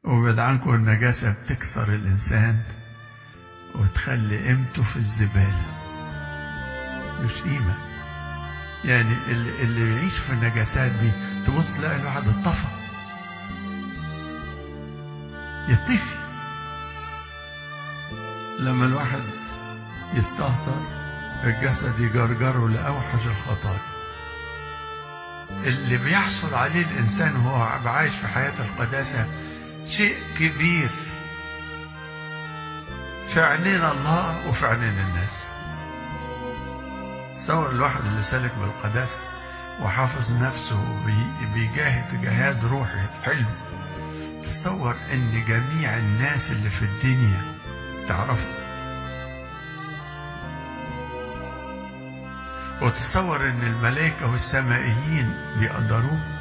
وبعد عنكم النجاسة بتكسر الإنسان وتخلي قيمته في الزبالة، مش قيمة. يعني اللي بيعيش في النجاسات دي تبص تلاقي الواحد اتطفى، يطفي لما الواحد يستهتر الجسد يجرجره لأوحش الخطايا. اللي بيحصل عليه الإنسان وهو عايش في حياة القداسة شيء كبير في عينين الله وفي عينين الناس. تصور الواحد اللي سالك بالقداسة وحافظ نفسه وبيجاهد جهاد روحي حلو، تصور ان جميع الناس اللي في الدنيا تعرفه، وتصور ان الملائكة والسمائيين بيقدروه،